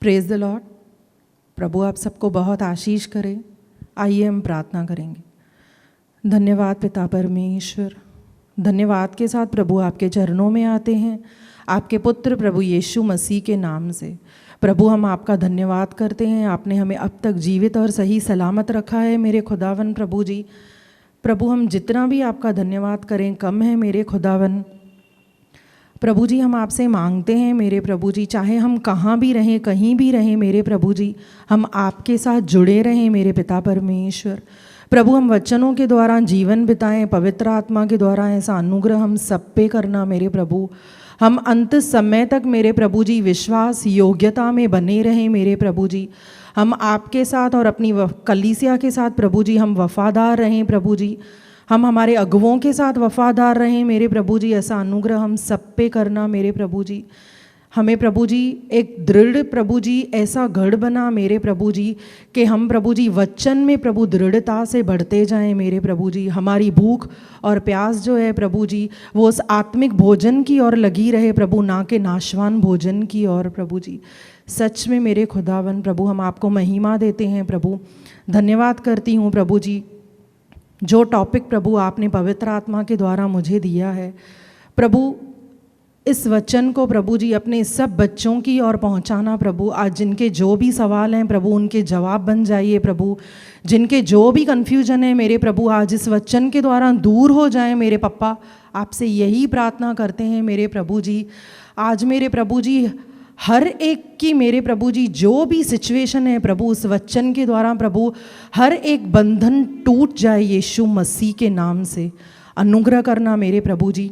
Praise the Lord. प्रभु आप सबको बहुत आशीष करे। आइए हम प्रार्थना करेंगे। धन्यवाद पिता परमेश्वर, धन्यवाद के साथ प्रभु आपके चरणों में आते हैं, आपके पुत्र प्रभु यीशु मसीह के नाम से। प्रभु हम आपका धन्यवाद करते हैं, आपने हमें अब तक जीवित और सही सलामत रखा है मेरे खुदावन प्रभु जी। प्रभु हम जितना भी आपका धन्यवाद करें कम है मेरे खुदावन प्रभु जी। हम आपसे मांगते हैं मेरे प्रभु जी, चाहे हम कहाँ भी रहें कहीं भी रहें मेरे प्रभु जी, हम आपके साथ जुड़े रहें मेरे पिता परमेश्वर। प्रभु हम वचनों के द्वारा जीवन बिताएं, पवित्र आत्मा के द्वारा ऐसा अनुग्रह हम सब पे करना मेरे प्रभु। हम अंत समय तक मेरे प्रभु जी विश्वास योग्यता में बने रहें मेरे प्रभु जी। हम आपके साथ और अपनी कलीसिया के साथ प्रभु जी हम वफादार रहें प्रभु जी। हम हमारे अगुवों के साथ वफादार रहें मेरे प्रभु जी। ऐसा अनुग्रह हम सब पे करना मेरे प्रभु जी। हमें प्रभु जी एक दृढ़ प्रभु जी ऐसा गढ़ बना मेरे प्रभु जी कि हम प्रभु जी वचन में प्रभु दृढ़ता से बढ़ते जाएं मेरे प्रभु जी। हमारी भूख और प्यास जो है प्रभु जी वो उस आत्मिक भोजन की ओर लगी रहे प्रभु, ना कि नाशवान भोजन की ओर प्रभु जी। सच में मेरे खुदावन प्रभु हम आपको महिमा देते हैं प्रभु। धन्यवाद करती हूँ प्रभु जी, जो टॉपिक प्रभु आपने पवित्र आत्मा के द्वारा मुझे दिया है प्रभु, इस वचन को प्रभु जी अपने सब बच्चों की ओर पहुंचाना प्रभु। आज जिनके जो भी सवाल हैं प्रभु उनके जवाब बन जाइए प्रभु। जिनके जो भी कन्फ्यूजन है मेरे प्रभु आज इस वचन के द्वारा दूर हो जाए मेरे पप्पा। आपसे यही प्रार्थना करते हैं मेरे प्रभु जी। आज मेरे प्रभु जी हर एक की मेरे प्रभु जी जो भी सिचुएशन है प्रभु उस वचन के द्वारा प्रभु हर एक बंधन टूट जाए यीशु मसीह के नाम से। अनुग्रह करना मेरे प्रभु जी,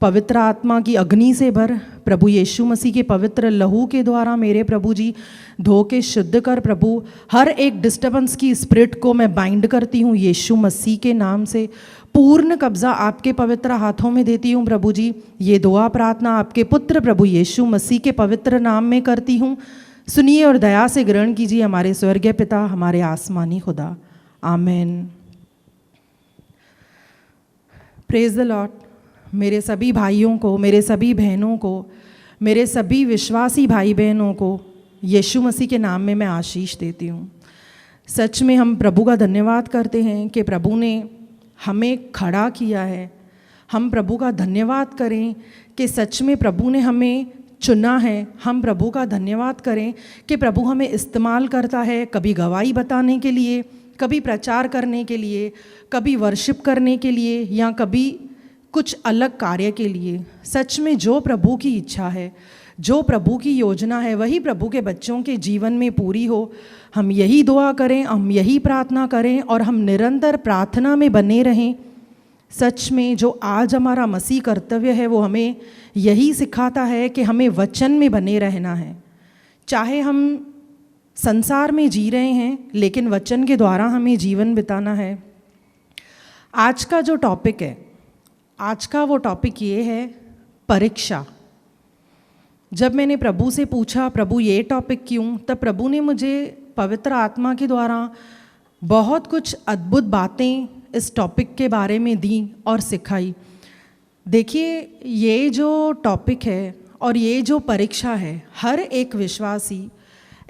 पवित्र आत्मा की अग्नि से भर प्रभु यीशु मसीह के पवित्र लहू के द्वारा मेरे प्रभु जी धो के शुद्ध कर प्रभु। हर एक डिस्टर्बेंस की स्पिरिट को मैं बाइंड करती हूँ यीशु मसीह के नाम से। पूर्ण कब्जा आपके पवित्र हाथों में देती हूँ प्रभु जी। ये दुआ प्रार्थना आपके पुत्र प्रभु यीशु मसीह के पवित्र नाम में करती हूँ। सुनिए और दया से ग्रहण कीजिए हमारे स्वर्गीय पिता, हमारे आसमानी खुदा। आमीन। Praise the Lord. मेरे सभी भाइयों को, मेरे सभी बहनों को, मेरे सभी विश्वासी भाई बहनों को यीशु मसीह के नाम में मैं आशीष देती हूँ। सच में हम प्रभु का धन्यवाद करते हैं कि प्रभु ने हमें खड़ा किया है। हम प्रभु का धन्यवाद करें कि सच में प्रभु ने हमें चुना है। हम प्रभु का धन्यवाद करें कि प्रभु हमें इस्तेमाल करता है, कभी गवाही बताने के लिए, कभी प्रचार करने के लिए, कभी वर्शिप करने के लिए, या कभी कुछ अलग कार्य के लिए। सच में जो प्रभु की इच्छा है, जो प्रभु की योजना है वही प्रभु के बच्चों के जीवन में पूरी हो। हम यही दुआ करें, हम यही प्रार्थना करें और हम निरंतर प्रार्थना में बने रहें। सच में जो आज हमारा मसीह कर्तव्य है वो हमें यही सिखाता है कि हमें वचन में बने रहना है। चाहे हम संसार में जी रहे हैं लेकिन वचन के द्वारा हमें जीवन बिताना है। आज का जो टॉपिक है, आज का वो टॉपिक ये है परीक्षा। जब मैंने प्रभु से पूछा प्रभु ये टॉपिक क्यों, तब प्रभु ने मुझे पवित्र आत्मा के द्वारा बहुत कुछ अद्भुत बातें इस टॉपिक के बारे में दी और सिखाई। देखिए ये जो टॉपिक है और ये जो परीक्षा है, हर एक विश्वासी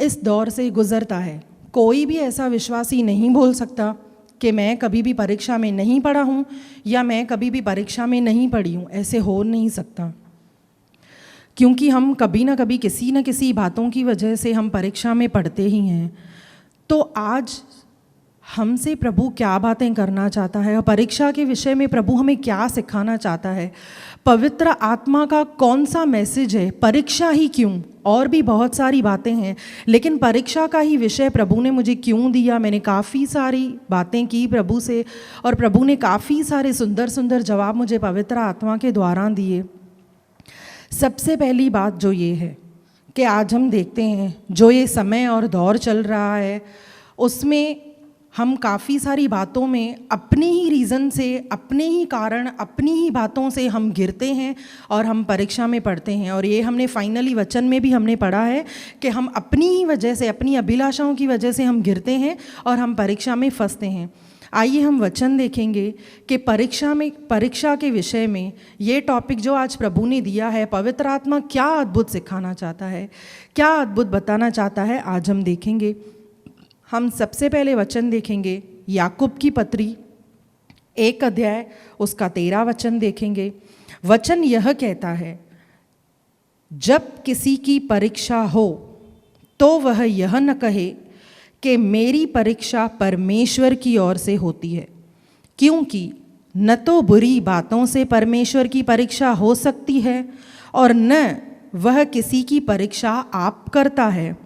इस दौर से गुज़रता है। कोई भी ऐसा विश्वासी नहीं बोल सकता कि मैं कभी भी परीक्षा में नहीं पढ़ा हूँ या मैं कभी भी परीक्षा में नहीं पढ़ी हूँ। ऐसे हो नहीं सकता, क्योंकि हम कभी ना कभी किसी न किसी बातों की वजह से हम परीक्षा में पढ़ते ही हैं। तो आज हमसे प्रभु क्या बातें करना चाहता है और परीक्षा के विषय में प्रभु हमें क्या सिखाना चाहता है, पवित्र आत्मा का कौन सा मैसेज है, परीक्षा ही क्यों। और भी बहुत सारी बातें हैं लेकिन परीक्षा का ही विषय प्रभु ने मुझे क्यों दिया। मैंने काफ़ी सारी बातें की प्रभु से और प्रभु ने काफ़ी सारे सुंदर सुंदर जवाब मुझे पवित्र आत्मा के द्वारा दिए। सबसे पहली बात जो ये है कि आज हम देखते हैं जो ये समय और दौर चल रहा है उसमें हम काफ़ी सारी बातों में अपने ही रीज़न से, अपने ही कारण, अपनी ही बातों से हम गिरते हैं और हम परीक्षा में पढ़ते हैं। और ये हमने फाइनली वचन में भी हमने पढ़ा है कि हम अपनी ही वजह से, अपनी अभिलाषाओं की वजह से हम गिरते हैं और हम परीक्षा में फंसते हैं। आइए हम वचन देखेंगे कि परीक्षा के विषय में ये टॉपिक जो आज प्रभु ने दिया है, पवित्र आत्मा क्या अद्भुत सिखाना चाहता है, क्या अद्भुत बताना चाहता है, आज हम देखेंगे। हम सबसे पहले वचन देखेंगे याकूब की पत्री 1 अध्याय उसका 13 वचन देखेंगे। वचन यह कहता है, जब किसी की परीक्षा हो तो वह यह न कहे कि मेरी परीक्षा परमेश्वर की ओर से होती है, क्योंकि न तो बुरी बातों से परमेश्वर की परीक्षा हो सकती है और न वह किसी की परीक्षा आप करता है।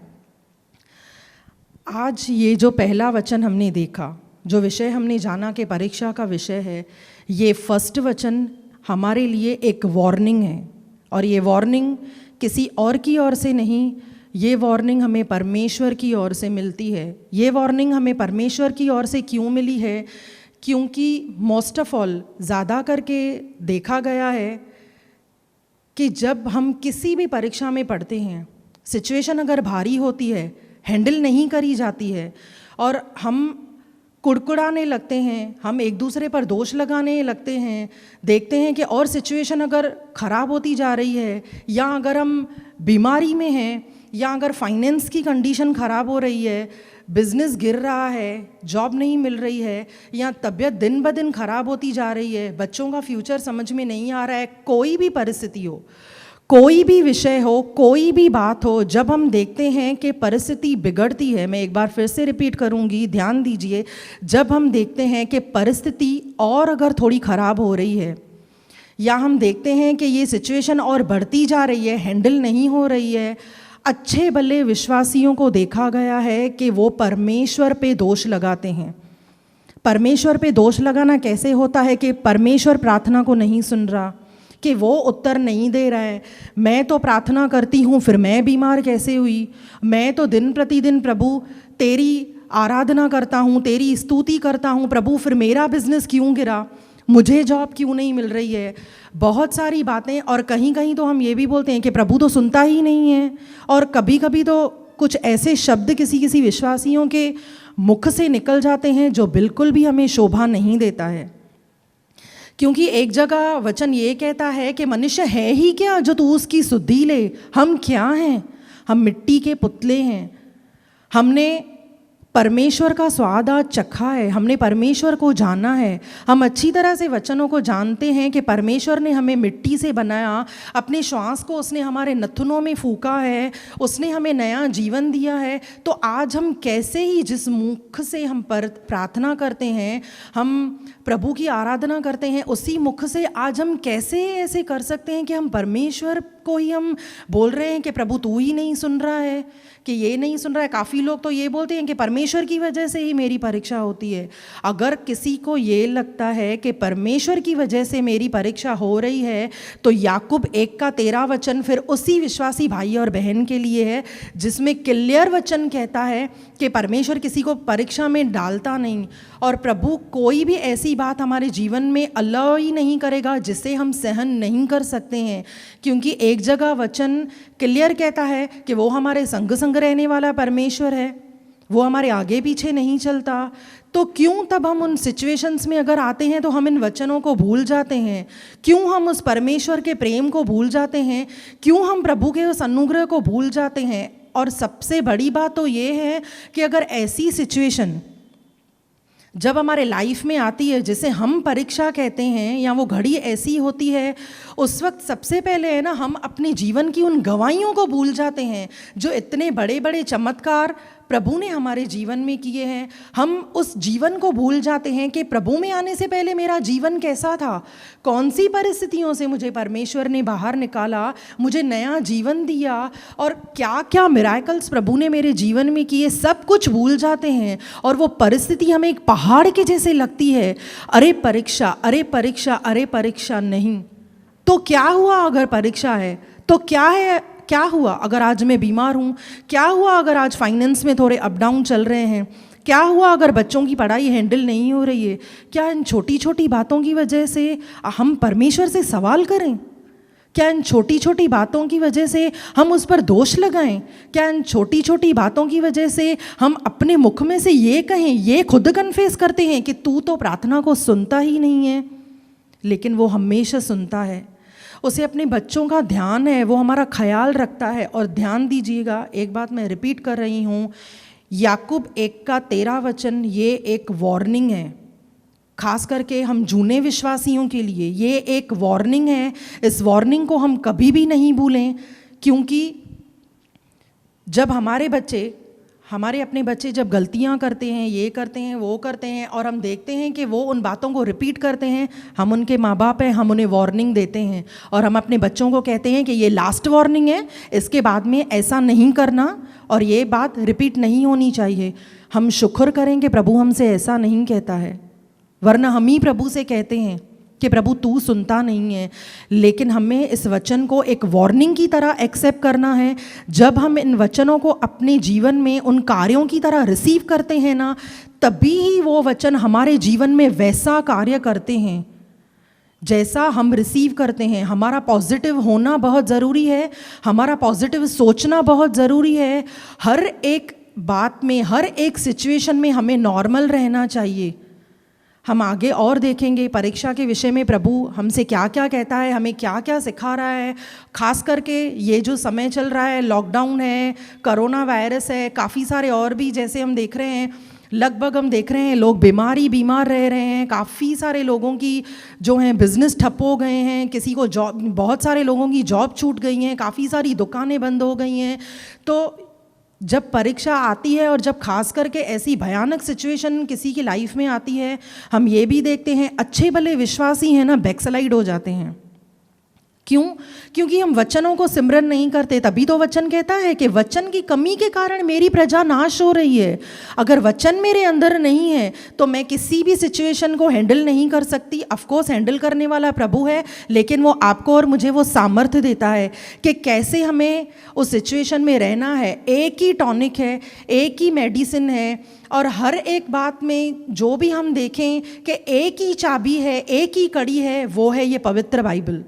आज ये जो पहला वचन हमने देखा, जो विषय हमने जाना कि परीक्षा का विषय है, ये फर्स्ट वचन हमारे लिए एक वार्निंग है। और ये वार्निंग किसी और की ओर से नहीं, ये वार्निंग हमें परमेश्वर की ओर से मिलती है। ये वार्निंग हमें परमेश्वर की ओर से क्यों मिली है? क्योंकि मोस्ट ऑफ ऑल ज़्यादा करके देखा गया है कि जब हम किसी भी परीक्षा में पढ़ते हैं, सिचुएशन अगर भारी होती है, हैंडल नहीं करी जाती है और हम कुड़कुड़ाने लगते हैं, हम एक दूसरे पर दोष लगाने लगते हैं, देखते हैं कि और सिचुएशन अगर ख़राब होती जा रही है, या अगर हम बीमारी में हैं, या अगर फाइनेंस की कंडीशन ख़राब हो रही है, बिजनेस गिर रहा है, जॉब नहीं मिल रही है, या तबीयत दिन ब दिन ख़राब होती जा रही है, बच्चों का फ्यूचर समझ में नहीं आ रहा है, कोई भी परिस्थिति हो, कोई भी विषय हो, कोई भी बात हो, जब हम देखते हैं कि परिस्थिति बिगड़ती है, मैं एक बार फिर से रिपीट करूंगी, ध्यान दीजिए, जब हम देखते हैं कि परिस्थिति और अगर थोड़ी ख़राब हो रही है, या हम देखते हैं कि ये सिचुएशन और बढ़ती जा रही है, हैंडल नहीं हो रही है, अच्छे भले विश्वासियों को देखा गया है कि वो परमेश्वर पे दोष लगाते हैं। परमेश्वर पे दोष लगाना कैसे होता है कि परमेश्वर प्रार्थना को नहीं सुन रहा, कि वो उत्तर नहीं दे रहा है, मैं तो प्रार्थना करती हूँ फिर मैं बीमार कैसे हुई, मैं तो दिन प्रतिदिन प्रभु तेरी आराधना करता हूँ, तेरी स्तुति करता हूँ प्रभु, फिर मेरा बिजनेस क्यों गिरा, मुझे जॉब क्यों नहीं मिल रही है, बहुत सारी बातें। और कहीं कहीं तो हम ये भी बोलते हैं कि प्रभु तो सुनता ही नहीं है। और कभी कभी तो कुछ ऐसे शब्द किसी किसी विश्वासियों के मुख से निकल जाते हैं जो बिल्कुल भी हमें शोभा नहीं देता है। क्योंकि एक जगह वचन ये कहता है कि मनुष्य है ही क्या जो तू उसकी सुधि ले, हम क्या हैं, हम मिट्टी के पुतले हैं। हमने परमेश्वर का स्वाद आज चखा है, हमने परमेश्वर को जाना है, हम अच्छी तरह से वचनों को जानते हैं कि परमेश्वर ने हमें मिट्टी से बनाया, अपने श्वास को उसने हमारे नथुनों में फूका है, उसने हमें नया जीवन दिया है। तो आज हम कैसे ही जिस मुख से हम प्रार्थना करते हैं, हम प्रभु की आराधना करते हैं, उसी मुख से आज हम कैसे ऐसे कर सकते हैं कि हम परमेश्वर को ही हम बोल रहे हैं कि प्रभु तू ही नहीं सुन रहा है, कि ये नहीं सुन रहा है। काफ़ी लोग तो ये बोलते हैं कि परमेश्वर की वजह से ही मेरी परीक्षा होती है। अगर किसी को ये लगता है कि परमेश्वर की वजह से मेरी परीक्षा हो रही है, तो याकूब 1 का 13 वचन फिर उसी विश्वासी भाई और बहन के लिए है, जिसमें क्लियर वचन कहता है कि परमेश्वर किसी को परीक्षा में डालता नहीं, और प्रभु कोई भी ऐसी बात हमारे जीवन में अलाउ ही नहीं करेगा जिसे हम सहन नहीं कर सकते हैं। क्योंकि एक जगह वचन क्लियर कहता है कि वो हमारे संग संग रहने वाला परमेश्वर है, वो हमारे आगे पीछे नहीं चलता। तो क्यों तब हम उन सिचुएशंस में अगर आते हैं तो हम इन वचनों को भूल जाते हैं? क्यों हम उस परमेश्वर के प्रेम को भूल जाते हैं? क्यों हम प्रभु के उस अनुग्रह को भूल जाते हैं? और सबसे बड़ी बात तो ये है कि अगर ऐसी सिचुएशन जब हमारे लाइफ में आती है, जिसे हम परीक्षा कहते हैं, या वो घड़ी ऐसी होती है, उस वक्त सबसे पहले है ना, हम अपने जीवन की उन गवाहियों को भूल जाते हैं जो इतने बड़े बड़े चमत्कार प्रभु ने हमारे जीवन में किए हैं। हम उस जीवन को भूल जाते हैं कि प्रभु में आने से पहले मेरा जीवन कैसा था, कौन सी परिस्थितियों से मुझे परमेश्वर ने बाहर निकाला, मुझे नया जीवन दिया, और क्या क्या मिराकल्स प्रभु ने मेरे जीवन में किए, सब कुछ भूल जाते हैं। और वो परिस्थिति हमें एक पहाड़ के जैसे लगती है, अरे परीक्षा, अरे परीक्षा, अरे परीक्षा। नहीं तो क्या हुआ अगर परीक्षा है? तो क्या है, क्या हुआ अगर आज मैं बीमार हूँ? क्या हुआ अगर आज फाइनेंस में थोड़े अप डाउन चल रहे हैं? क्या हुआ अगर बच्चों की पढ़ाई हैंडल नहीं हो रही है? क्या इन छोटी छोटी बातों की वजह से हम परमेश्वर से सवाल करें? क्या इन छोटी छोटी बातों की वजह से हम उस पर दोष लगाएं? क्या इन छोटी छोटी बातों की वजह से हम अपने मुख में से ये कहें, ये खुद कन्फेस करते हैं कि तू तो प्रार्थना को सुनता ही नहीं है? लेकिन वो हमेशा सुनता है। उसे अपने बच्चों का ध्यान है, वो हमारा ख्याल रखता है। और ध्यान दीजिएगा, एक बात मैं रिपीट कर रही हूँ, याकूब 1:13 ये एक वार्निंग है, खास करके हम जूने विश्वासियों के लिए ये एक वार्निंग है। इस वार्निंग को हम कभी भी नहीं भूलें, क्योंकि जब हमारे अपने बच्चे जब गलतियां करते हैं, ये करते हैं, वो करते हैं, और हम देखते हैं कि वो उन बातों को रिपीट करते हैं, हम उनके माँ बाप हैं, हम उन्हें वार्निंग देते हैं और हम अपने बच्चों को कहते हैं कि ये लास्ट वार्निंग है, इसके बाद में ऐसा नहीं करना और ये बात रिपीट नहीं होनी चाहिए। हम शुक्र करें कि प्रभु हमसे ऐसा नहीं कहता है, वरना हम ही प्रभु से कहते हैं कि प्रभु तू सुनता नहीं है। लेकिन हमें इस वचन को एक वार्निंग की तरह एक्सेप्ट करना है। जब हम इन वचनों को अपने जीवन में उन कार्यों की तरह रिसीव करते हैं ना, तभी ही वो वचन हमारे जीवन में वैसा कार्य करते हैं जैसा हम रिसीव करते हैं। हमारा पॉजिटिव होना बहुत ज़रूरी है, हमारा पॉजिटिव सोचना बहुत ज़रूरी है। हर एक बात में, हर एक सिचुएशन में हमें नॉर्मल रहना चाहिए। हम आगे और देखेंगे परीक्षा के विषय में प्रभु हमसे क्या क्या कहता है, हमें क्या क्या सिखा रहा है। खास करके ये जो समय चल रहा है, लॉकडाउन है, कोरोना वायरस है, काफ़ी सारे और भी जैसे हम देख रहे हैं, लगभग हम देख रहे हैं लोग बीमार रह रहे हैं। काफ़ी सारे लोगों की जो हैं बिज़नेस ठप हो गए हैं, किसी को जॉब, बहुत सारे लोगों की जॉब छूट गई हैं, काफ़ी सारी दुकानें बंद हो गई हैं। तो जब परीक्षा आती है और जब खास करके ऐसी भयानक सिचुएशन किसी की लाइफ में आती है, हम ये भी देखते हैं अच्छे भले विश्वासी हैं ना, बैकस्लाइड हो जाते हैं। क्यों? क्योंकि हम वचनों को सिमरन नहीं करते। तभी तो वचन कहता है कि वचन की कमी के कारण मेरी प्रजा नाश हो रही है। अगर वचन मेरे अंदर नहीं है तो मैं किसी भी सिचुएशन को हैंडल नहीं कर सकती। ऑफकोर्स हैंडल करने वाला प्रभु है, लेकिन वो आपको और मुझे वो सामर्थ्य देता है कि कैसे हमें उस सिचुएशन में रहना है। एक ही टॉनिक है, एक ही मेडिसिन है, और हर एक बात में जो भी हम देखें कि एक ही चाबी है, एक ही कड़ी है, वो है ये पवित्र बाइबल,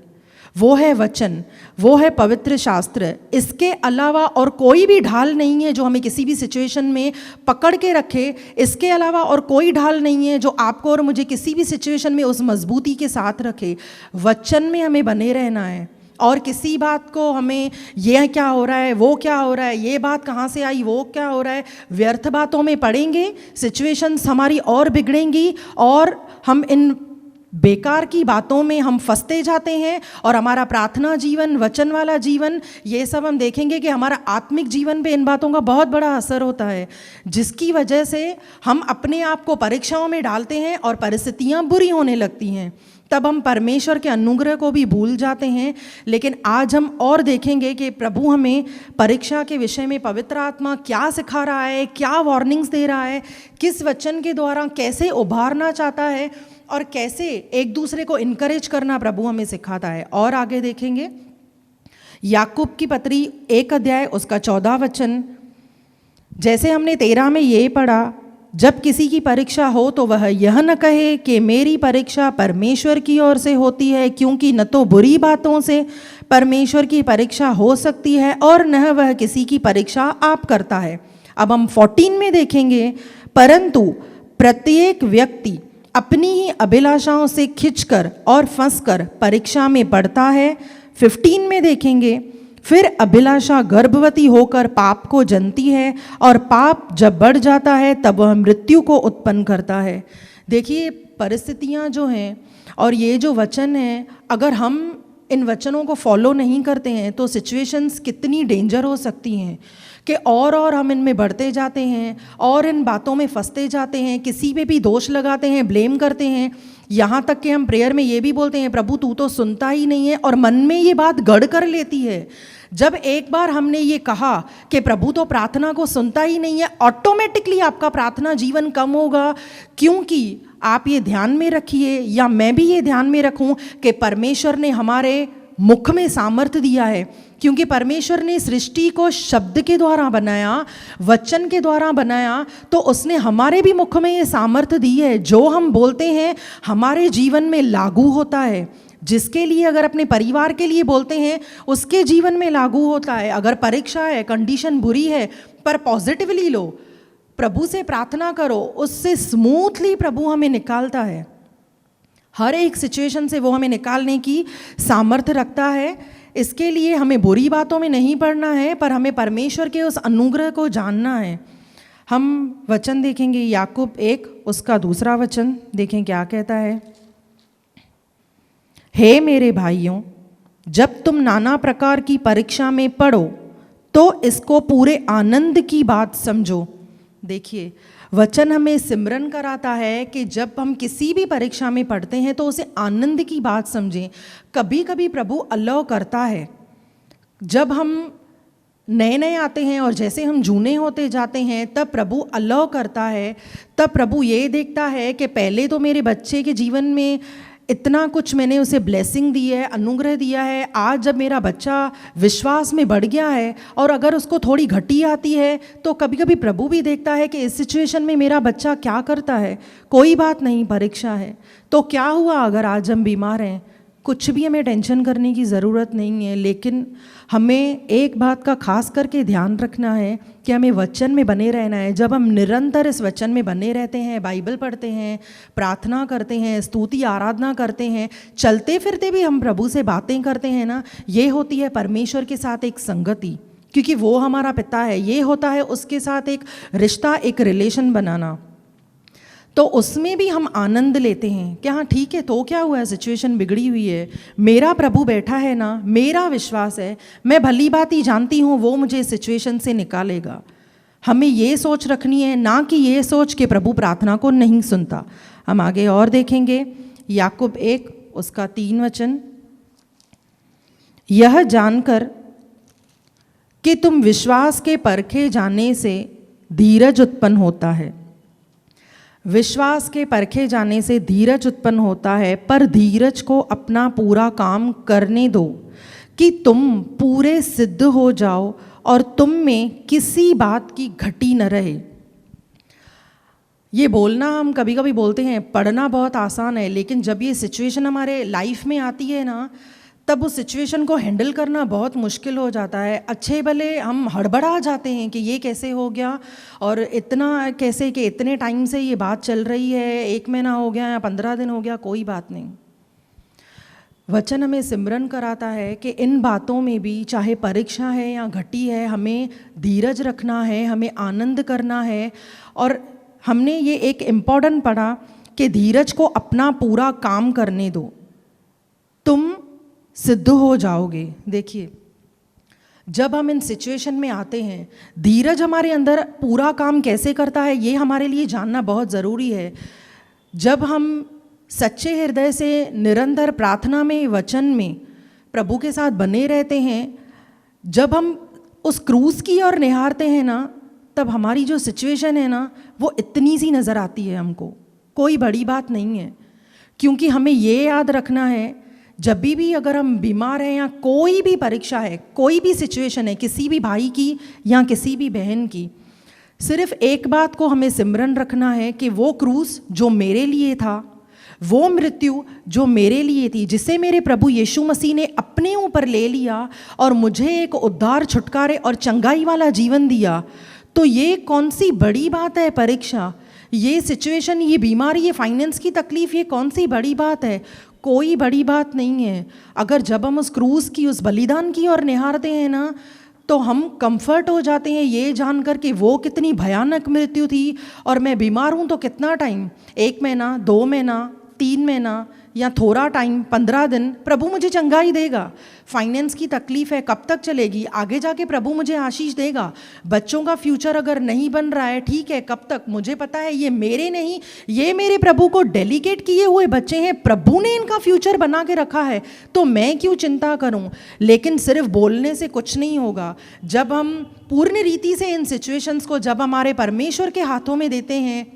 वो है वचन, वो है पवित्र शास्त्र। इसके अलावा और कोई भी ढाल नहीं है जो हमें किसी भी सिचुएशन में पकड़ के रखे। इसके अलावा और कोई ढाल नहीं है जो आपको और मुझे किसी भी सिचुएशन में उस मजबूती के साथ रखे। वचन में हमें बने रहना है, और किसी बात को हमें ये क्या हो रहा है, वो क्या हो रहा है, ये बात कहाँ से आई, वो क्या हो रहा है, व्यर्थ बातों में पड़ेंगे, सिचुएशंस हमारी और बिगड़ेंगी और हम इन बेकार की बातों में हम फंसते जाते हैं। और हमारा प्रार्थना जीवन, वचन वाला जीवन, ये सब हम देखेंगे कि हमारा आत्मिक जीवन पे इन बातों का बहुत बड़ा असर होता है, जिसकी वजह से हम अपने आप को परीक्षाओं में डालते हैं और परिस्थितियां बुरी होने लगती हैं। तब हम परमेश्वर के अनुग्रह को भी भूल जाते हैं। लेकिन आज हम और देखेंगे कि प्रभु हमें परीक्षा के विषय में पवित्र आत्मा क्या सिखा रहा है, क्या वार्निंग्स दे रहा है, किस वचन के द्वारा कैसे उभारना चाहता है और कैसे एक दूसरे को इनकरेज करना प्रभु हमें सिखाता है। और आगे देखेंगे याकूब की पत्री 1 उसका 14 जैसे हमने 13 में ये पढ़ा, जब किसी की परीक्षा हो तो वह यह न कहे कि मेरी परीक्षा परमेश्वर की ओर से होती है, क्योंकि न तो बुरी बातों से परमेश्वर की परीक्षा हो सकती है और न वह किसी की परीक्षा आप करता है। अब हम 14 में देखेंगे, परंतु प्रत्येक व्यक्ति अपनी ही अभिलाषाओं से खिंचकर और फंसकर परीक्षा में पड़ता है। 15 में देखेंगे, फिर अभिलाषा गर्भवती होकर पाप को जनती है और पाप जब बढ़ जाता है तब वह मृत्यु को उत्पन्न करता है। देखिए परिस्थितियां जो हैं और ये जो वचन है, अगर हम इन वचनों को फॉलो नहीं करते हैं तो सिचुएशंस कितनी डेंजर हो सकती हैं कि और हम इनमें बढ़ते जाते हैं और इन बातों में फंसते जाते हैं, किसी पे भी दोष लगाते हैं, ब्लेम करते हैं। यहाँ तक कि हम प्रेयर में ये भी बोलते हैं प्रभु तू तो सुनता ही नहीं है, और मन में ये बात गढ़ कर लेती है। जब एक बार हमने ये कहा कि प्रभु तो प्रार्थना को सुनता ही नहीं है, ऑटोमेटिकली आपका प्रार्थना जीवन कम होगा। क्योंकि आप ये ध्यान में रखिए, या मैं भी ये ध्यान में रखूं कि परमेश्वर ने हमारे मुख में सामर्थ्य दिया है, क्योंकि परमेश्वर ने सृष्टि को शब्द के द्वारा बनाया, वचन के द्वारा बनाया, तो उसने हमारे भी मुख में ये सामर्थ्य दी है। जो हम बोलते हैं हमारे जीवन में लागू होता है। जिसके लिए अगर अपने परिवार के लिए बोलते हैं उसके जीवन में लागू होता है। अगर परीक्षा है, कंडीशन बुरी है, पर पॉजिटिवली लो, प्रभु से प्रार्थना करो, उससे स्मूथली प्रभु हमें निकालता है। हर एक सिचुएशन से वो हमें निकालने की सामर्थ्य रखता है। इसके लिए हमें बुरी बातों में नहीं पड़ना है, पर हमें परमेश्वर के उस अनुग्रह को जानना है। हम वचन देखेंगे, याकूब 1 उसका 2 वचन देखें क्या कहता है। हे मेरे भाइयों, जब तुम नाना प्रकार की परीक्षा में पड़ो तो इसको पूरे आनंद की बात समझो। देखिए, वचन हमें सिमरन कराता है कि जब हम किसी भी परीक्षा में पढ़ते हैं तो उसे आनंद की बात समझें। कभी कभी प्रभु अलाउ करता है, जब हम नए नए आते हैं और जैसे हम जूने होते जाते हैं तब प्रभु अलाउ करता है। तब प्रभु ये देखता है कि पहले तो मेरे बच्चे के जीवन में इतना कुछ मैंने उसे ब्लेसिंग दी है, अनुग्रह दिया है। आज जब मेरा बच्चा विश्वास में बढ़ गया है और अगर उसको थोड़ी घटी आती है तो कभी कभी प्रभु भी देखता है कि इस सिचुएशन में मेरा बच्चा क्या करता है। कोई बात नहीं, परीक्षा है तो क्या हुआ अगर आज हम बीमार हैं, कुछ भी हमें टेंशन करने की ज़रूरत नहीं है। लेकिन हमें एक बात का खास करके ध्यान रखना है कि हमें वचन में बने रहना है। जब हम निरंतर इस वचन में बने रहते हैं, बाइबल पढ़ते हैं, प्रार्थना करते हैं, स्तुति आराधना करते हैं, चलते फिरते भी हम प्रभु से बातें करते हैं ना, ये होती है परमेश्वर के साथ एक संगति, क्योंकि वो हमारा पिता है। ये होता है उसके साथ एक रिश्ता, एक रिलेशन बनाना। तो उसमें भी हम आनंद लेते हैं कि हाँ ठीक है, तो क्या हुआ है, सिचुएशन बिगड़ी हुई है, मेरा प्रभु बैठा है ना, मेरा विश्वास है, मैं भली बात ही जानती हूँ वो मुझे इस सिचुएशन से निकालेगा। हमें ये सोच रखनी है, ना कि ये सोच के प्रभु प्रार्थना को नहीं सुनता। हम आगे और देखेंगे, याकूब 1 उसका 3 वचन, यह जानकर कि तुम विश्वास के परखे जाने से धीरज उत्पन्न होता है। विश्वास के परखे जाने से धीरज उत्पन्न होता है, पर धीरज को अपना पूरा काम करने दो कि तुम पूरे सिद्ध हो जाओ और तुम में किसी बात की घटी न रहे। ये बोलना हम कभी कभी बोलते हैं, पढ़ना बहुत आसान है, लेकिन जब ये सिचुएशन हमारे लाइफ में आती है ना, तब उस सिचुएशन को हैंडल करना बहुत मुश्किल हो जाता है। अच्छे भले हम हड़बड़ा जाते हैं कि ये कैसे हो गया और इतना कैसे, कि इतने टाइम से ये बात चल रही है, 1 महीना हो गया या 15 दिन हो गया, कोई बात नहीं। वचन हमें सिमरन कराता है कि इन बातों में भी, चाहे परीक्षा है या घटी है, हमें धीरज रखना है, हमें आनंद करना है। और हमने ये एक इम्पॉर्टेंट पढ़ा कि धीरज को अपना पूरा काम करने दो, तुम सिद्ध हो जाओगे। देखिए, जब हम इन सिचुएशन में आते हैं, धीरज हमारे अंदर पूरा काम कैसे करता है ये हमारे लिए जानना बहुत ज़रूरी है। जब हम सच्चे हृदय से निरंतर प्रार्थना में, वचन में प्रभु के साथ बने रहते हैं, जब हम उस क्रूज़ की ओर निहारते हैं ना, तब हमारी जो सिचुएशन है ना वो इतनी सी नज़र आती है हमको, कोई बड़ी बात नहीं है। क्योंकि हमें ये याद रखना है, जब भी अगर हम बीमार हैं या कोई भी परीक्षा है, कोई भी सिचुएशन है, किसी भी भाई की या किसी भी बहन की, सिर्फ एक बात को हमें सिमरन रखना है कि वो क्रूस जो मेरे लिए था, वो मृत्यु जो मेरे लिए थी, जिसे मेरे प्रभु यीशु मसीह ने अपने ऊपर ले लिया और मुझे एक उद्धार, छुटकारे और चंगाई वाला जीवन दिया, तो ये कौन सी बड़ी बात है परीक्षा, ये सिचुएशन, ये बीमारी, ये फाइनेंस की तकलीफ़, ये कौन सी बड़ी बात है? कोई बड़ी बात नहीं है। अगर जब हम उस क्रूज़ की, उस बलिदान की ओर निहारते हैं ना, तो हम कंफर्ट हो जाते हैं ये जानकर कि वो कितनी भयानक मृत्यु थी और मैं बीमार हूँ तो कितना टाइम, 1 महीना, 2 महीना, 3 महीना या थोड़ा टाइम, 15 दिन, प्रभु मुझे चंगाई देगा। फाइनेंस की तकलीफ़ है, कब तक चलेगी, आगे जाके प्रभु मुझे आशीष देगा। बच्चों का फ्यूचर अगर नहीं बन रहा है, ठीक है, कब तक, मुझे पता है ये मेरे नहीं, ये मेरे प्रभु को डेलीगेट किए हुए बच्चे हैं, प्रभु ने इनका फ्यूचर बना के रखा है, तो मैं क्यों चिंता करूं। लेकिन सिर्फ बोलने से कुछ नहीं होगा। जब हम पूर्ण रीति से इन सिचुएशंस को जब हमारे परमेश्वर के हाथों में देते हैं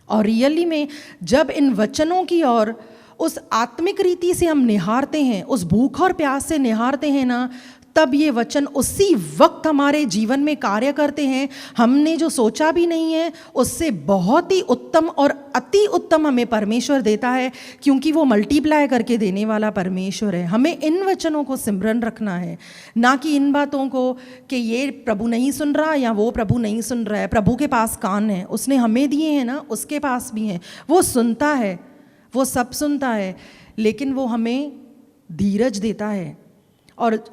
और रियली में जब इन वचनों की ओर उस आत्मिक रीति से हम निहारते हैं, उस भूख और प्यास से निहारते हैं ना, तब ये वचन उसी वक्त हमारे जीवन में कार्य करते हैं। हमने जो सोचा भी नहीं है उससे बहुत ही उत्तम और अति उत्तम हमें परमेश्वर देता है, क्योंकि वो मल्टीप्लाई करके देने वाला परमेश्वर है। हमें इन वचनों को सिमरन रखना है, ना कि इन बातों को कि ये प्रभु नहीं सुन रहा या वो प्रभु नहीं सुन रहा है। प्रभु के पास कान है, उसने हमें दिए हैं ना, उसके पास भी हैं। वो सुनता है, वो सब सुनता है, लेकिन वो हमें धीरज देता है। और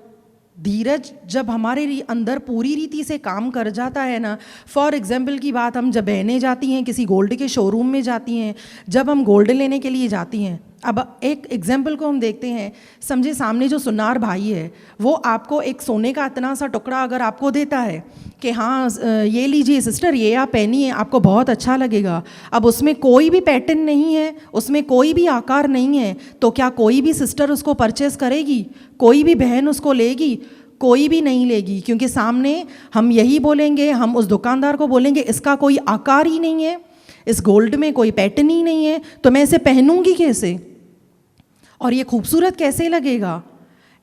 धीरज जब हमारे अंदर पूरी रीति से काम कर जाता है ना, फॉर एग्जाम्पल की बात, हम जब बहनें जाती हैं किसी गोल्ड के शोरूम में जाती हैं, जब हम गोल्ड लेने के लिए जाती हैं, अब एक एग्जाम्पल को हम देखते हैं। समझे सामने जो सुनार भाई है वो आपको एक सोने का इतना सा टुकड़ा अगर आपको देता है कि हाँ ये लीजिए सिस्टर, ये आप पहनिए, आपको बहुत अच्छा लगेगा। अब उसमें कोई भी पैटर्न नहीं है, उसमें कोई भी आकार नहीं है, तो क्या कोई भी सिस्टर उसको परचेस करेगी? कोई भी बहन उसको लेगी? कोई भी नहीं लेगी, क्योंकि सामने हम यही बोलेंगे, हम उस दुकानदार को बोलेंगे इसका कोई आकार ही नहीं है, इस गोल्ड में कोई पैटर्न ही नहीं है, तो मैं इसे पहनूंगी कैसे और ये खूबसूरत कैसे लगेगा?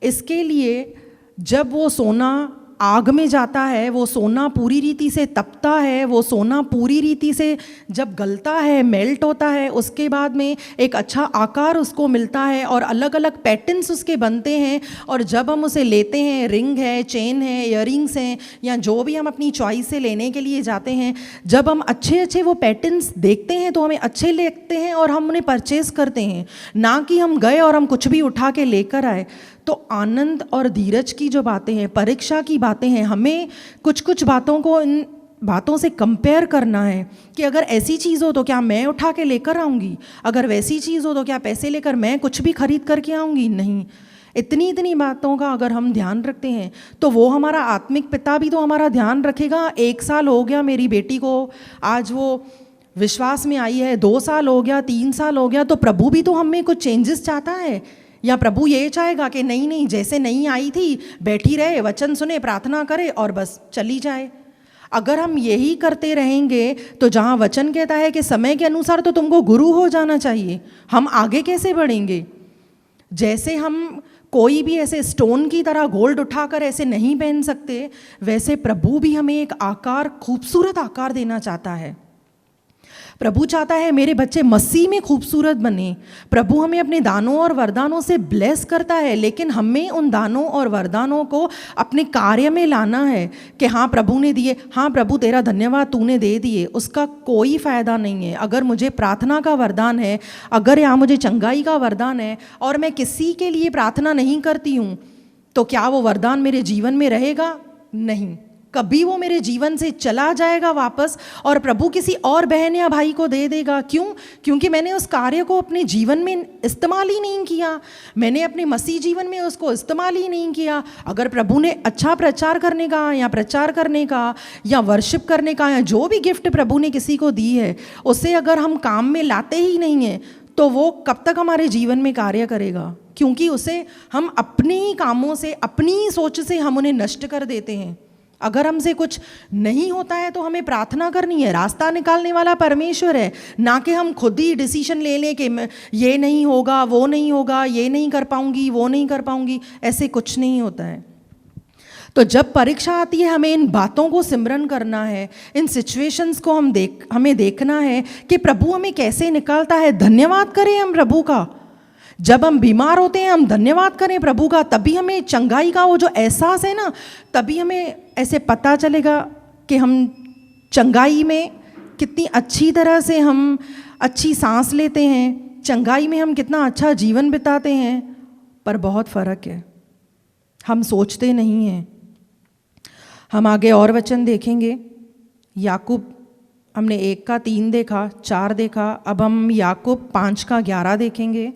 इसके लिए जब वो सोना आग में जाता है, वो सोना पूरी रीति से तपता है, वो सोना पूरी रीति से जब गलता है, मेल्ट होता है, उसके बाद में एक अच्छा आकार उसको मिलता है और अलग अलग पैटर्न्स उसके बनते हैं। और जब हम उसे लेते हैं, रिंग है, चेन है, इयररिंग्स हैं, या जो भी हम अपनी चॉइस से लेने के लिए जाते हैं, जब हम अच्छे अच्छे वो पैटर्न्स देखते हैं तो हमें अच्छे लगते हैं और हम उन्हें परचेस करते हैं, ना कि हम गए और हम कुछ भी उठा के लेकर आए। तो आनंद और धीरज की जो बातें हैं, परीक्षा की बातें हैं, हमें कुछ कुछ बातों को इन बातों से कंपेयर करना है कि अगर ऐसी चीज़ हो तो क्या मैं उठा के लेकर आऊँगी, अगर वैसी चीज़ हो तो क्या पैसे लेकर मैं कुछ भी खरीद करके आऊँगी? नहीं। इतनी इतनी बातों का अगर हम ध्यान रखते हैं तो वो हमारा आत्मिक पिता भी तो हमारा ध्यान रखेगा। 1 साल हो गया मेरी बेटी को, आज वो विश्वास में आई है, 2 साल हो गया, 3 साल हो गया, तो प्रभु भी तो हमें कुछ चेंजेस चाहता है। या प्रभु ये चाहेगा कि नहीं नहीं, जैसे नहीं आई थी बैठी रहे, वचन सुने, प्रार्थना करे और बस चली जाए? अगर हम यही करते रहेंगे तो जहाँ वचन कहता है कि समय के अनुसार तो तुमको गुरु हो जाना चाहिए, हम आगे कैसे बढ़ेंगे? जैसे हम कोई भी ऐसे स्टोन की तरह गोल्ड उठाकर ऐसे नहीं पहन सकते, वैसे प्रभु भी हमें एक आकार, खूबसूरत आकार देना चाहता है। प्रभु चाहता है मेरे बच्चे मसीह में खूबसूरत बने। प्रभु हमें अपने दानों और वरदानों से ब्लेस करता है, लेकिन हमें उन दानों और वरदानों को अपने कार्य में लाना है कि हाँ प्रभु ने दिए, हाँ प्रभु तेरा धन्यवाद तूने दे दिए, उसका कोई फ़ायदा नहीं है। अगर मुझे प्रार्थना का वरदान है, अगर यहाँ मुझे चंगाई का वरदान है और मैं किसी के लिए प्रार्थना नहीं करती हूँ, तो क्या वो वरदान मेरे जीवन में रहेगा? नहीं, कभी वो मेरे जीवन से चला जाएगा वापस और प्रभु किसी और बहन या भाई को दे देगा। क्यों? क्योंकि मैंने उस कार्य को अपने जीवन में इस्तेमाल ही नहीं किया, मैंने अपने मसीह जीवन में उसको इस्तेमाल ही नहीं किया। अगर प्रभु ने अच्छा प्रचार करने का या प्रचार करने का या वर्शिप करने का या जो भी गिफ्ट प्रभु ने किसी को दी है, उसे अगर हम काम में लाते ही नहीं हैं तो वो कब तक हमारे जीवन में कार्य करेगा? क्योंकि उसे हम अपने ही कामों से, अपनी ही सोच से हम उन्हें नष्ट कर देते हैं। अगर हमसे कुछ नहीं होता है तो हमें प्रार्थना करनी है, रास्ता निकालने वाला परमेश्वर है, ना कि हम खुद ही डिसीजन ले लें कि ये नहीं होगा, वो नहीं होगा, ये नहीं कर पाऊंगी, वो नहीं कर पाऊंगी। ऐसे कुछ नहीं होता है। तो जब परीक्षा आती है हमें इन बातों को सिमरन करना है, इन सिचुएशंस को हमें देखना है कि प्रभु हमें कैसे निकालता है। धन्यवाद करें हम प्रभु का। जब हम बीमार होते हैं हम धन्यवाद करें प्रभु का, तभी हमें चंगाई का वो जो एहसास है ना, तभी हमें ऐसे पता चलेगा कि हम चंगाई में कितनी अच्छी तरह से हम अच्छी सांस लेते हैं, चंगाई में हम कितना अच्छा जीवन बिताते हैं। पर बहुत फ़र्क है, हम सोचते नहीं हैं। हम आगे और वचन देखेंगे। याकूब, हमने 1 का 3 देखा, 4 देखा, अब हम याकूब 5 का 11 देखेंगे।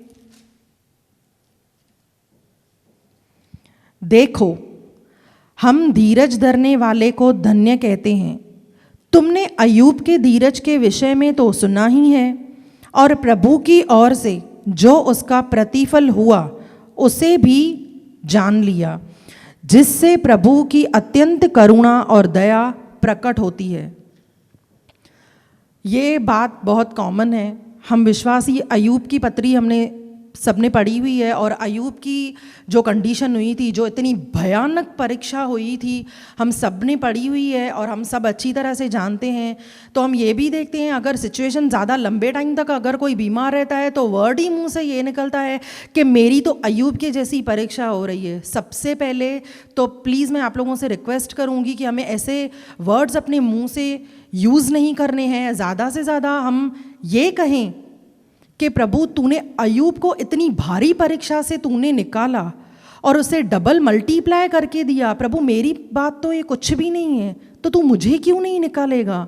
देखो, हम धीरज धरने वाले को धन्य कहते हैं। तुमने अय्यूब के धीरज के विषय में तो सुना ही है, और प्रभु की ओर से जो उसका प्रतिफल हुआ उसे भी जान लिया, जिससे प्रभु की अत्यंत करुणा और दया प्रकट होती है। ये बात बहुत कॉमन है। हम विश्वासी अय्यूब की पत्री हमने सबने पढ़ी हुई है, और अय्यूब की जो कंडीशन हुई थी, जो इतनी भयानक परीक्षा हुई थी, हम सब ने पढ़ी हुई है और हम सब अच्छी तरह से जानते हैं। तो हम ये भी देखते हैं, अगर सिचुएशन ज़्यादा लंबे टाइम तक अगर कोई बीमार रहता है तो वर्ड ही मुंह से ये निकलता है कि मेरी तो अय्यूब के जैसी परीक्षा हो रही है। सबसे पहले तो प्लीज़ मैं आप लोगों से रिक्वेस्ट करूँगी कि हमें ऐसे वर्ड्स अपने मुँह से यूज़ नहीं करने हैं। ज़्यादा से ज़्यादा हम ये कहें कि प्रभु तूने अय्यूब को इतनी भारी परीक्षा से तूने निकाला और उसे डबल मल्टीप्लाई करके दिया। प्रभु मेरी बात तो ये कुछ भी नहीं है, तो तू मुझे क्यों नहीं निकालेगा।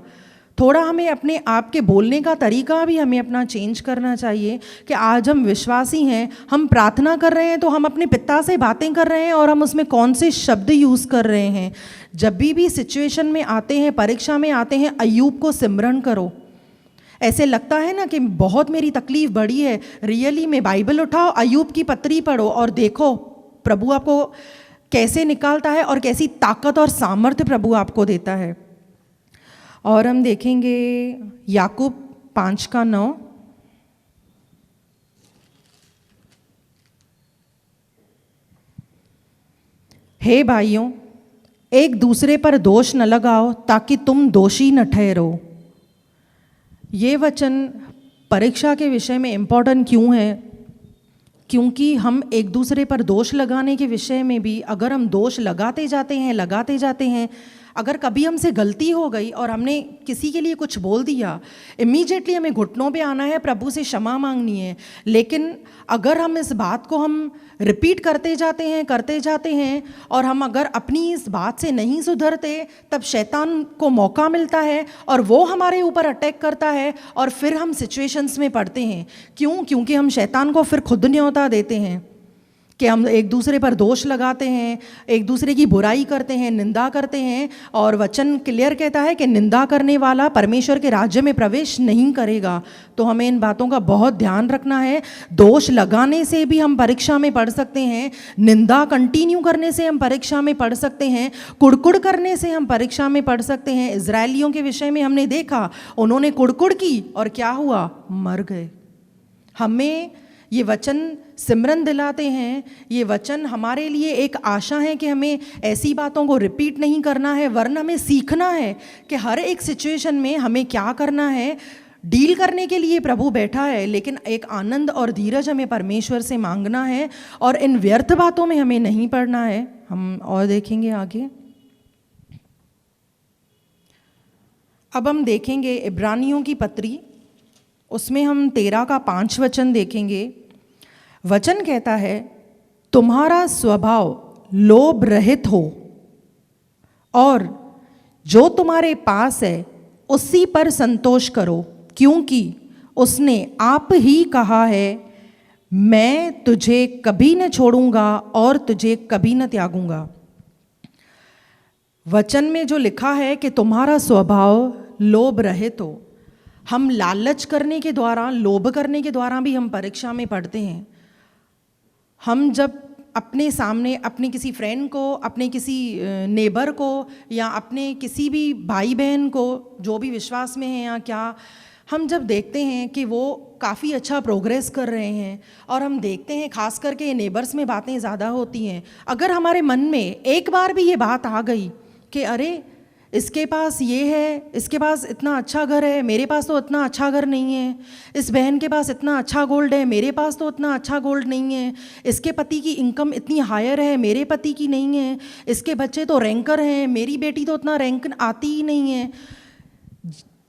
थोड़ा हमें अपने आप के बोलने का तरीका भी हमें अपना चेंज करना चाहिए कि आज हम विश्वासी हैं, हम प्रार्थना कर रहे हैं तो हम अपने पिता से बातें कर रहे हैं और हम उसमें कौन से शब्द यूज़ कर रहे हैं। जब भी सिचुएशन में आते हैं, परीक्षा में आते हैं, अय्यूब को सिमरन करो। ऐसे लगता है ना कि बहुत मेरी तकलीफ़ बड़ी है, रियली में बाइबल उठाओ, अय्यूब की पत्री पढ़ो और देखो प्रभु आपको कैसे निकालता है और कैसी ताकत और सामर्थ्य प्रभु आपको देता है। और हम देखेंगे याकूब 5:9। हे भाइयों, एक दूसरे पर दोष न लगाओ ताकि तुम दोषी न ठहरो। ये वचन परीक्षा के विषय में इम्पोर्टेंट क्यों है? क्योंकि हम एक दूसरे पर दोष लगाने के विषय में भी अगर हम दोष लगाते जाते हैं, अगर कभी हमसे गलती हो गई और हमने किसी के लिए कुछ बोल दिया, इमीडिएटली हमें घुटनों पे आना है, प्रभु से क्षमा मांगनी है। लेकिन अगर हम इस बात को हम रिपीट करते जाते हैं और हम अगर अपनी इस बात से नहीं सुधरते, तब शैतान को मौका मिलता है और वो हमारे ऊपर अटैक करता है और फिर हम सिचुएशंस में पड़ते हैं। क्यों? क्योंकि हम शैतान को फिर खुद न्योता देते हैं कि हम एक दूसरे पर दोष लगाते हैं, एक दूसरे की बुराई करते हैं, निंदा करते हैं। और वचन क्लियर कहता है कि निंदा करने वाला परमेश्वर के राज्य में प्रवेश नहीं करेगा। तो हमें इन बातों का बहुत ध्यान रखना है। दोष लगाने से भी हम परीक्षा में पढ़ सकते हैं, निंदा कंटिन्यू करने से हम परीक्षा में पढ़ सकते हैं, कुड़कुड़ करने से हम परीक्षा में पढ़ सकते हैं। इजरायलियों के विषय में हमने देखा, उन्होंने कुड़कुड़ की और क्या हुआ? मर गए। हमें ये वचन सिमरन दिलाते हैं, ये वचन हमारे लिए एक आशा है कि हमें ऐसी बातों को रिपीट नहीं करना है, वरना हमें सीखना है कि हर एक सिचुएशन में हमें क्या करना है। डील करने के लिए प्रभु बैठा है, लेकिन एक आनंद और धीरज हमें परमेश्वर से मांगना है और इन व्यर्थ बातों में हमें नहीं पड़ना है। हम और देखेंगे आगे। अब हम देखेंगे इब्रानियों की पत्री, उसमें हम 13 वचन देखेंगे। वचन कहता है, तुम्हारा स्वभाव लोभ रहित हो और जो तुम्हारे पास है उसी पर संतोष करो, क्योंकि उसने आप ही कहा है, मैं तुझे कभी न छोड़ूंगा और तुझे कभी न त्यागूंगा। वचन में जो लिखा है कि तुम्हारा स्वभाव लोभ रहित हो, हम लालच करने के द्वारा, लोभ करने के द्वारा भी हम परीक्षा में पढ़ते हैं। हम जब अपने सामने अपने किसी फ्रेंड को, अपने किसी नेबर को या अपने किसी भी भाई बहन को जो भी विश्वास में है या क्या, हम जब देखते हैं कि वो काफ़ी अच्छा प्रोग्रेस कर रहे हैं और हम देखते हैं खास करके नेबर्स में बातें ज़्यादा होती हैं, अगर हमारे मन में एक बार भी ये बात आ गई कि अरे इसके पास ये है, इसके पास इतना अच्छा घर है, मेरे पास तो इतना अच्छा घर नहीं है, इस बहन के पास इतना अच्छा गोल्ड है, मेरे पास तो इतना अच्छा गोल्ड नहीं है, इसके पति की इनकम इतनी हायर है, मेरे पति की नहीं है, इसके बच्चे तो रैंकर हैं, मेरी बेटी तो उतना रैंक आती ही नहीं है।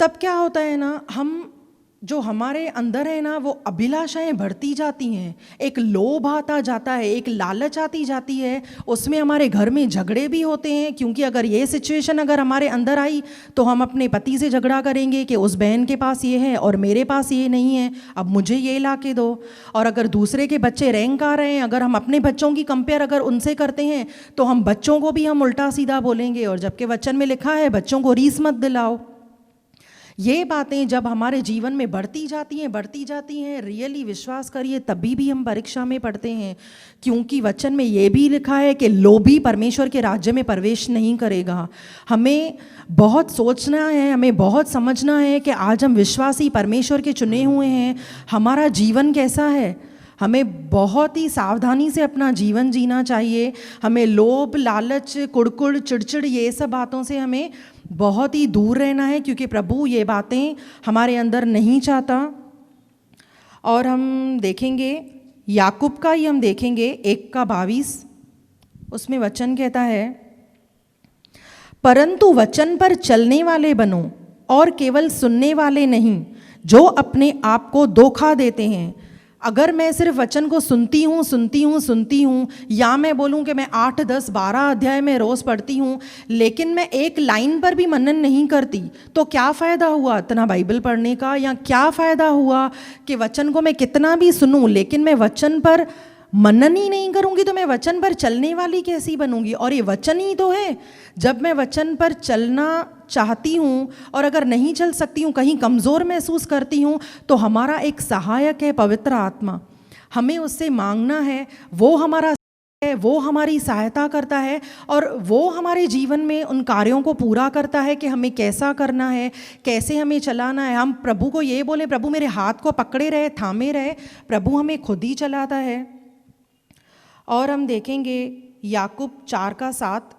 तब क्या होता है ना, हम जो हमारे अंदर है ना, वो अभिलाषाएं बढ़ती जाती हैं, एक लोभ आता जाता है, एक लालच आती जाती है, उसमें हमारे घर में झगड़े भी होते हैं। क्योंकि अगर ये सिचुएशन अगर हमारे अंदर आई तो हम अपने पति से झगड़ा करेंगे कि उस बहन के पास ये है और मेरे पास ये नहीं है, अब मुझे ये ला के दो। और अगर दूसरे के बच्चे रैंक आ रहे हैं, अगर हम अपने बच्चों की कंपेयर अगर उनसे करते हैं तो हम बच्चों को भी हम उल्टा सीधा बोलेंगे, और जबकि वचन में लिखा है बच्चों को रीस मत दिलाओ। ये बातें जब हमारे जीवन में बढ़ती जाती हैं, रियली विश्वास करिए तभी भी हम परीक्षा में पढ़ते हैं। क्योंकि वचन में ये भी लिखा है कि लोभी परमेश्वर के राज्य में प्रवेश नहीं करेगा। हमें बहुत सोचना है, हमें बहुत समझना है कि आज हम विश्वासी परमेश्वर के चुने हुए हैं, हमारा जीवन कैसा है, हमें बहुत ही सावधानी से अपना जीवन जीना चाहिए। हमें लोभ, लालच, कुड़कुड़, चिड़चिड़, ये सब बातों से हमें बहुत ही दूर रहना है, क्योंकि प्रभु ये बातें हमारे अंदर नहीं चाहता। और हम देखेंगे याकूब का ही हम देखेंगे 1:22, उसमें वचन कहता है, परंतु वचन पर चलने वाले बनो और केवल सुनने वाले नहीं, जो अपने आप को धोखा देते हैं। अगर मैं सिर्फ वचन को सुनती हूँ, या मैं बोलूँ कि मैं 8, 10, 12 अध्याय में रोज़ पढ़ती हूँ, लेकिन मैं एक लाइन पर भी मनन नहीं करती, तो क्या फ़ायदा हुआ इतना बाइबल पढ़ने का? या क्या फ़ायदा हुआ कि वचन को मैं कितना भी सुनूँ, लेकिन मैं वचन पर मनन ही नहीं करूँगी, तो मैं वचन पर चलने वाली कैसी बनूँगी? और ये वचन ही तो है। जब मैं वचन पर चलना चाहती हूँ और अगर नहीं चल सकती हूँ, कहीं कमज़ोर महसूस करती हूँ, तो हमारा एक सहायक है पवित्र आत्मा। हमें उससे मांगना है, वो हमारा है, वो हमारी सहायता करता है और वो हमारे जीवन में उन कार्यों को पूरा करता है कि हमें कैसा करना है, कैसे हमें चलाना है। हम प्रभु को ये बोले, प्रभु मेरे हाथ को पकड़े रहे, थामे रहे, प्रभु हमें खुद ही चलाता है। और हम देखेंगे याकूब 4:7,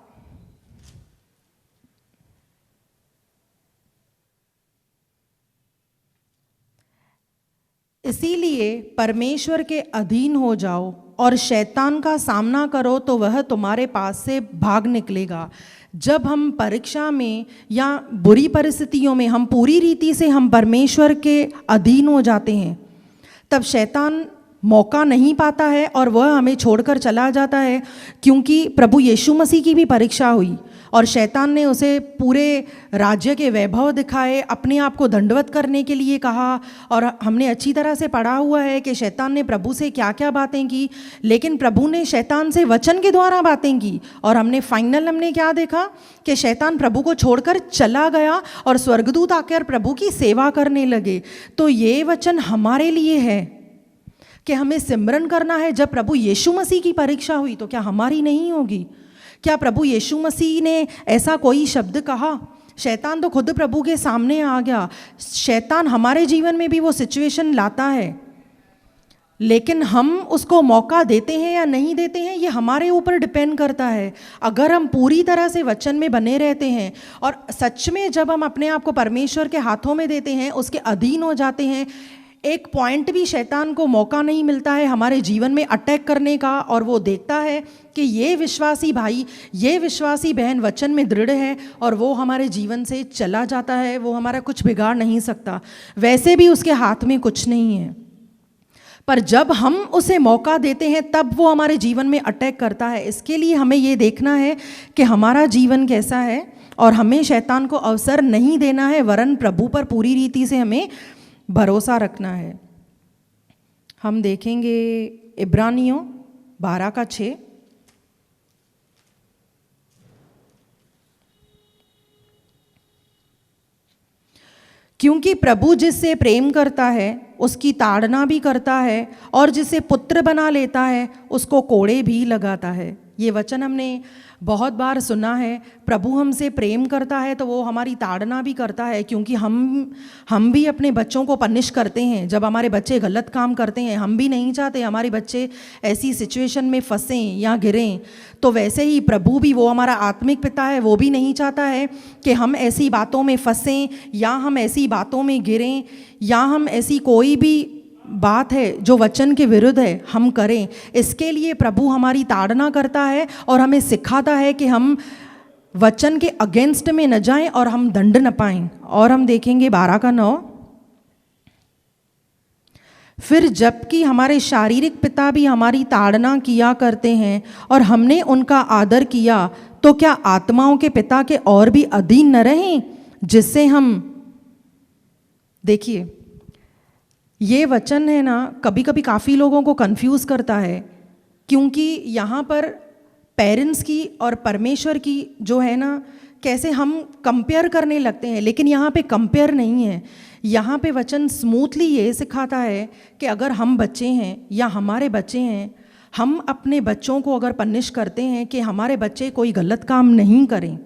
इसीलिए परमेश्वर के अधीन हो जाओ और शैतान का सामना करो, तो वह तुम्हारे पास से भाग निकलेगा। जब हम परीक्षा में या बुरी परिस्थितियों में हम पूरी रीति से हम परमेश्वर के अधीन हो जाते हैं, तब शैतान मौका नहीं पाता है और वह हमें छोड़कर चला जाता है। क्योंकि प्रभु यीशु मसीह की भी परीक्षा हुई और शैतान ने उसे पूरे राज्य के वैभव दिखाए, अपने आप को दंडवत करने के लिए कहा। और हमने अच्छी तरह से पढ़ा हुआ है कि शैतान ने प्रभु से क्या क्या बातें की, लेकिन प्रभु ने शैतान से वचन के द्वारा बातें की। और हमने क्या देखा कि शैतान प्रभु को छोड़कर चला गया और स्वर्गदूत आकर प्रभु की सेवा करने लगे। तो ये वचन हमारे लिए है कि हमें सिमरन करना है। जब प्रभु यीशु मसीह की परीक्षा हुई, तो क्या हमारी नहीं होगी? क्या प्रभु यीशु मसीह ने ऐसा कोई शब्द कहा? शैतान तो खुद प्रभु के सामने आ गया। शैतान हमारे जीवन में भी वो सिचुएशन लाता है, लेकिन हम उसको मौका देते हैं या नहीं देते हैं, ये हमारे ऊपर डिपेंड करता है। अगर हम पूरी तरह से वचन में बने रहते हैं और सच में जब हम अपने आप को परमेश्वर के हाथों में देते हैं, उसके अधीन हो जाते हैं, एक पॉइंट भी शैतान को मौका नहीं मिलता है हमारे जीवन में अटैक करने का। और वो देखता है कि ये विश्वासी भाई, ये विश्वासी बहन वचन में दृढ़ है और वो हमारे जीवन से चला जाता है, वो हमारा कुछ बिगाड़ नहीं सकता। वैसे भी उसके हाथ में कुछ नहीं है, पर जब हम उसे मौका देते हैं तब वो हमारे जीवन में अटैक करता है। इसके लिए हमें ये देखना है कि हमारा जीवन कैसा है और हमें शैतान को अवसर नहीं देना है, वरन प्रभु पर पूरी रीति से हमें भरोसा रखना है। हम देखेंगे इब्रानियों 12:6, क्योंकि प्रभु जिससे प्रेम करता है उसकी ताड़ना भी करता है, और जिसे पुत्र बना लेता है उसको कोड़े भी लगाता है। ये वचन हमने बहुत बार सुना है। प्रभु हमसे प्रेम करता है तो वो हमारी ताड़ना भी करता है, क्योंकि हम भी अपने बच्चों को पनिश करते हैं। जब हमारे बच्चे गलत काम करते हैं, हम भी नहीं चाहते हमारे बच्चे ऐसी सिचुएशन में फंसें या गिरें। तो वैसे ही प्रभु भी, वो हमारा आत्मिक पिता है, वो भी नहीं चाहता है कि हम ऐसी बातों में फंसें या हम ऐसी बातों में गिरें या हम ऐसी कोई भी बात है जो वचन के विरुद्ध है हम करें। इसके लिए प्रभु हमारी ताड़ना करता है और हमें सिखाता है कि हम वचन के अगेंस्ट में न जाएं और हम दंड न पाएं। और हम देखेंगे 12:9, फिर जबकि हमारे शारीरिक पिता भी हमारी ताड़ना किया करते हैं और हमने उनका आदर किया, तो क्या आत्माओं के पिता के और भी अधीन न रहें, जिससे हम, देखिए ये वचन है ना, कभी कभी काफ़ी लोगों को कंफ्यूज करता है, क्योंकि यहाँ पर पेरेंट्स की और परमेश्वर की जो है ना, कैसे हम कंपेयर करने लगते हैं, लेकिन यहाँ पे कंपेयर नहीं है। यहाँ पे वचन स्मूथली ये सिखाता है कि अगर हम बच्चे हैं या हमारे बच्चे हैं, हम अपने बच्चों को अगर पनिश करते हैं कि हमारे बच्चे कोई गलत काम नहीं करें,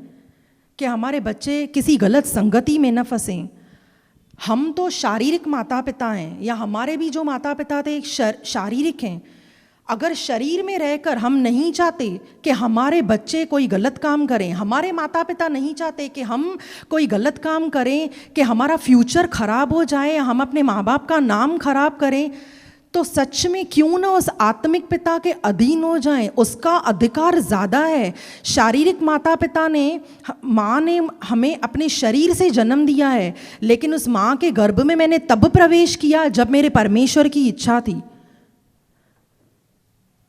कि हमारे बच्चे किसी गलत संगति में न फंसें, हम तो शारीरिक माता पिता हैं, या हमारे भी जो माता पिता थे एक शारीरिक हैं। अगर शरीर में रहकर हम नहीं चाहते कि हमारे बच्चे कोई गलत काम करें, हमारे माता पिता नहीं चाहते कि हम कोई गलत काम करें, कि हमारा फ्यूचर खराब हो जाए, हम अपने माँ बाप का नाम खराब करें, तो सच में क्यों ना उस आत्मिक पिता के अधीन हो जाएं। उसका अधिकार ज़्यादा है। शारीरिक माता पिता ने, माँ ने हमें अपने शरीर से जन्म दिया है, लेकिन उस माँ के गर्भ में मैंने तब प्रवेश किया जब मेरे परमेश्वर की इच्छा थी।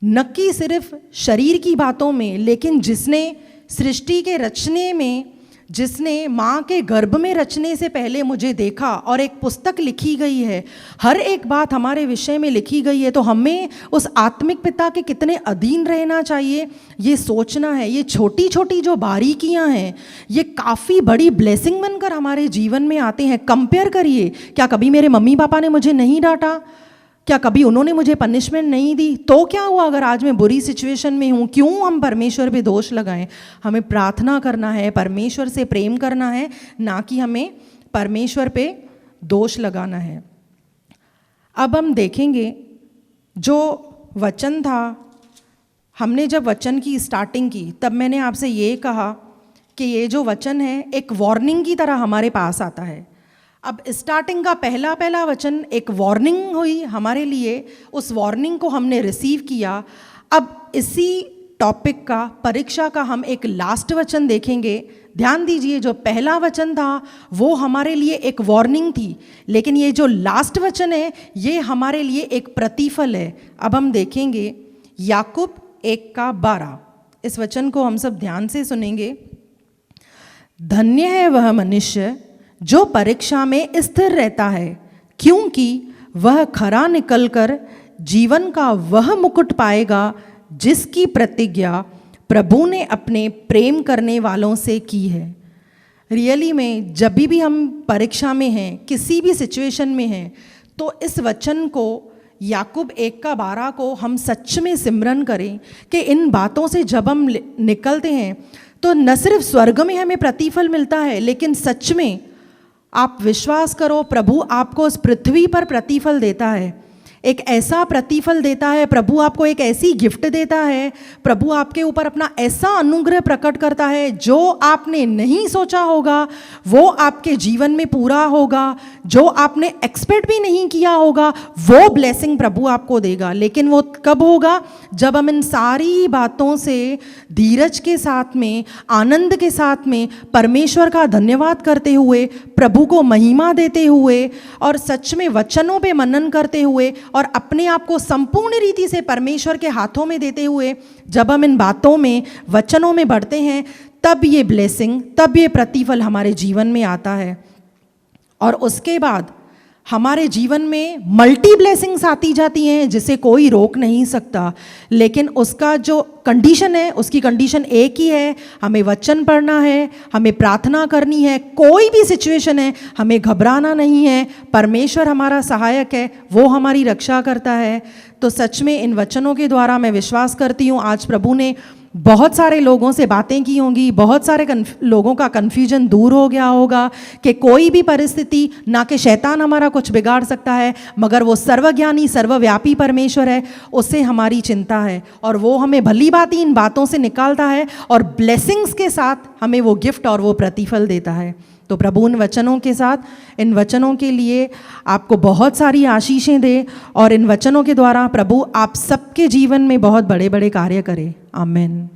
न कि सिर्फ शरीर की बातों में, लेकिन जिसने सृष्टि के रचने में, जिसने माँ के गर्भ में रचने से पहले मुझे देखा, और एक पुस्तक लिखी गई है, हर एक बात हमारे विषय में लिखी गई है। तो हमें उस आत्मिक पिता के कितने अधीन रहना चाहिए, ये सोचना है। ये छोटी छोटी जो बारीकियाँ हैं, ये काफ़ी बड़ी ब्लेसिंग बनकर हमारे जीवन में आते हैं। कंपेयर करिए, क्या कभी मेरे मम्मी पापा ने मुझे नहीं डांटा? क्या कभी उन्होंने मुझे पनिशमेंट नहीं दी? तो क्या हुआ अगर आज मैं बुरी सिचुएशन में हूँ? क्यों हम परमेश्वर पे दोष लगाएं? हमें प्रार्थना करना है, परमेश्वर से प्रेम करना है, ना कि हमें परमेश्वर पे दोष लगाना है। अब हम देखेंगे जो वचन था, हमने जब वचन की स्टार्टिंग की तब मैंने आपसे ये कहा कि ये जो वचन है एक वार्निंग की तरह हमारे पास आता है। अब स्टार्टिंग का पहला वचन एक वार्निंग हुई हमारे लिए, उस वार्निंग को हमने रिसीव किया। अब इसी टॉपिक का, परीक्षा का, हम एक लास्ट वचन देखेंगे। ध्यान दीजिए, जो पहला वचन था वो हमारे लिए एक वार्निंग थी, लेकिन ये जो लास्ट वचन है ये हमारे लिए एक प्रतिफल है। अब हम देखेंगे याकूब 1:12। इस वचन को हम सब ध्यान से सुनेंगे। धन्य है वह मनुष्य जो परीक्षा में स्थिर रहता है, क्योंकि वह खरा निकलकर जीवन का वह मुकुट पाएगा जिसकी प्रतिज्ञा प्रभु ने अपने प्रेम करने वालों से की है। रियली में जब भी हम परीक्षा में हैं, किसी भी सिचुएशन में हैं, तो इस वचन को, याकूब 1:12 को हम सच में सिमरन करें कि इन बातों से जब हम निकलते हैं तो न सिर्फ स्वर्ग में हमें प्रतिफल मिलता है, लेकिन सच में आप विश्वास करो, प्रभु आपको उस पृथ्वी पर प्रतिफल देता है। एक ऐसा प्रतिफल देता है, प्रभु आपको एक ऐसी गिफ्ट देता है, प्रभु आपके ऊपर अपना ऐसा अनुग्रह प्रकट करता है जो आपने नहीं सोचा होगा वो आपके जीवन में पूरा होगा, जो आपने एक्सपेक्ट भी नहीं किया होगा वो ब्लेसिंग प्रभु आपको देगा। लेकिन वो कब होगा? जब हम इन सारी बातों से धीरज के साथ में, आनंद के साथ में, परमेश्वर का धन्यवाद करते हुए, प्रभु को महिमा देते हुए और सच में वचनों पे मनन करते हुए और अपने आप को संपूर्ण रीति से परमेश्वर के हाथों में देते हुए जब हम इन बातों में, वचनों में बढ़ते हैं, तब ये ब्लेसिंग, तब ये प्रतिफल हमारे जीवन में आता है। और उसके बाद हमारे जीवन में मल्टी ब्लेसिंग्स आती जाती हैं जिसे कोई रोक नहीं सकता। लेकिन उसका जो कंडीशन है, उसकी कंडीशन एक ही है, हमें वचन पढ़ना है, हमें प्रार्थना करनी है। कोई भी सिचुएशन है, हमें घबराना नहीं है। परमेश्वर हमारा सहायक है, वो हमारी रक्षा करता है। तो सच में इन वचनों के द्वारा मैं विश्वास करती हूँ आज प्रभु ने बहुत सारे लोगों से बातें की होंगी, बहुत सारे लोगों का कन्फ्यूजन दूर हो गया होगा कि कोई भी परिस्थिति, ना कि शैतान हमारा कुछ बिगाड़ सकता है, मगर वो सर्वज्ञानी सर्वव्यापी परमेश्वर है, उससे हमारी चिंता है और वो हमें भली भांति इन बातों से निकालता है और ब्लेसिंग्स के साथ हमें वो गिफ्ट और वो प्रतिफल देता है। तो प्रभु इन वचनों के साथ, इन वचनों के लिए आपको बहुत सारी आशीषें दे और इन वचनों के द्वारा प्रभु आप सबके जीवन में बहुत बड़े बड़े कार्य करे। आमीन।